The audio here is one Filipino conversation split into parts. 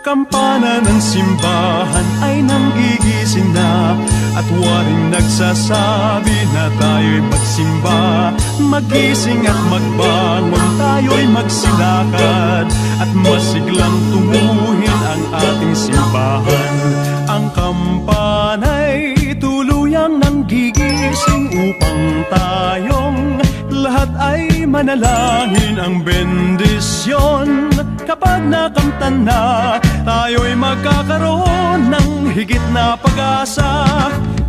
Kampana ng simbahan ay nanggigising na, at waring nagsasabi na tayo'y magsimba. Magising at magbangon, tayo'y magsilakad, at masiglang tunguhin ang ating simbahan. Ang kampana'y tuluyang nanggigising upang tayong lahat ay manalangin ang bendisyon. Kapag nakamtan na, tayo'y magkakaroon ng higit na pag-asa.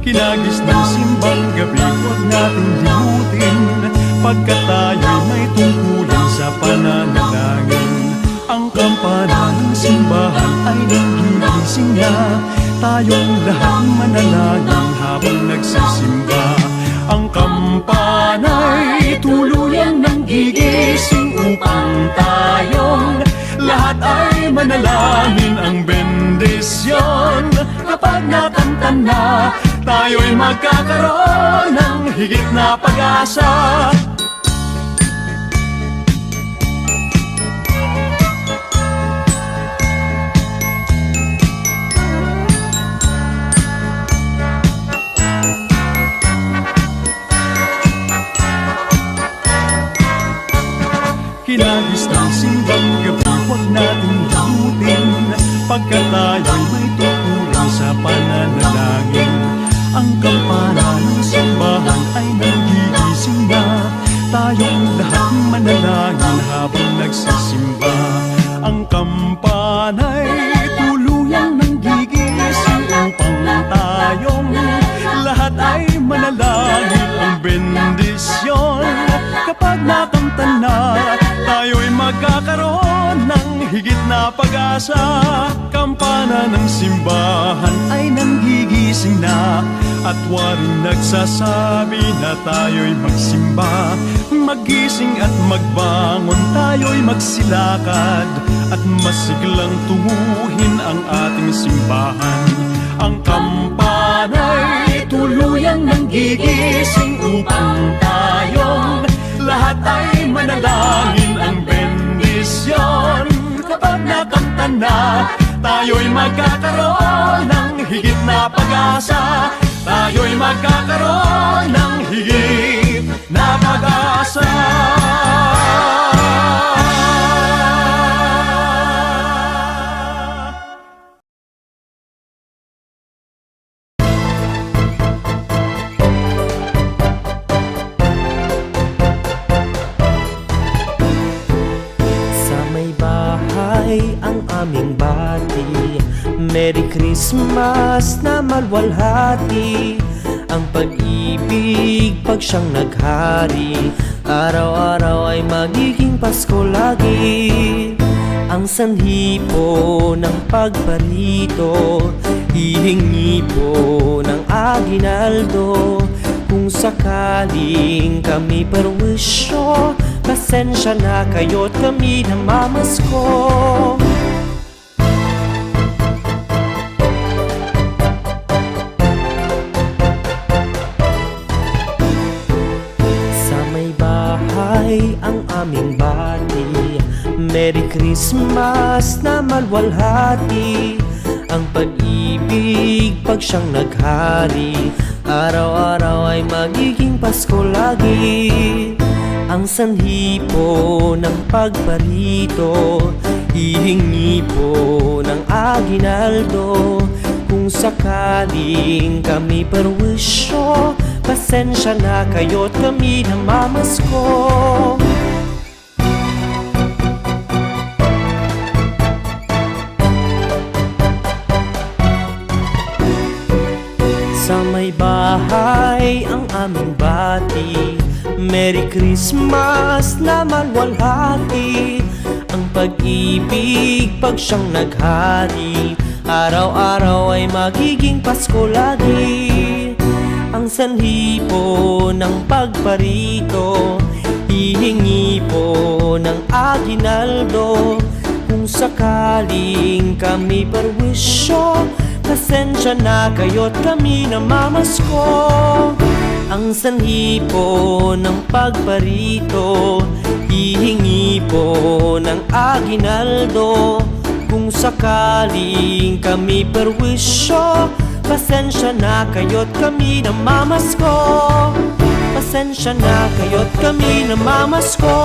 Kinagis ng simbang gabi, huwag nating limutin, pagkat tayo'y may tungkulin sa pananalangin. Ang kampana ng simbahan ay nanggigising na, tayong lahat manalangin habang nagsisimba. Ang kampana'y tuluyang nanggigising upang tayong lahat ay manalangin ang bendisyon. Kapag nakamtan na, tayo'y magkakaroon ng higit na pag-asa. Kinagis ng simbang gabi, huwag natin limutin, pagkat tayo'y may tungkulin sa pananalangin. Ang kampana ng simbahan ay nanggigising na, tayong lahat manalangin habang nagsisimba. Ang kampana'y tuluyang nanggigising upang tayong lahat ay manalangin ang bendisyon. Kapag nakamtan na, tayo'y magkakaroon ng higit na pag-asa. Kampana ng simbahan ay nanggigising na, at waring nagsasabi na tayo'y magsimba. Magising at magbangon, tayo'y magsilakad, at masiglang tunguhin ang ating simbahan. Ang kampana'y tuluyang nanggigising upang tayong lahat ay manalangin ang bendisyon. Kapag nakamtan na, tayo'y magkakaroon ng higit na pag-asa. Tayo'y magkakaroon ng higit na pag-asa. Ang aming bati, Merry Christmas na malwalhati. Ang pag-ibig pag siyang naghari, araw-araw ay magiging Pasko lagi. Ang sanhi po ng pagparito, hihingi po ng aginaldo. Kung sakaling kami perwisyo, pasensya na kayo't kami namamasko. Sa may bahay ang aming bati, Merry Christmas na malwalhati. Ang pag-ibig pag siyang naghari, araw-araw ay magiging Pasko lagi. Ang sanhi po ng pagparito, hihingi po ng aginaldo. Kung sakaling kami perwisyo, pasensya na kayo't kami namamasko. Sa may bahay ang aming bati, Merry Christmas na malwalhati. Ang pag-ibig pag siyang naghari, araw-araw ay magiging Pasko lagi. Ang sanhi po ng pagparito, hihingi po ng aginaldo. Kung sakaling kami perwisyo, pasensya na kayo't kami namamasko. Ang sanhi po ng pagparito, hihingi po ng aginaldo. Kung sakaling kami perwisyo, pasensya na kayo't kami namamasko. Pasensya na kayo't kami namamasko.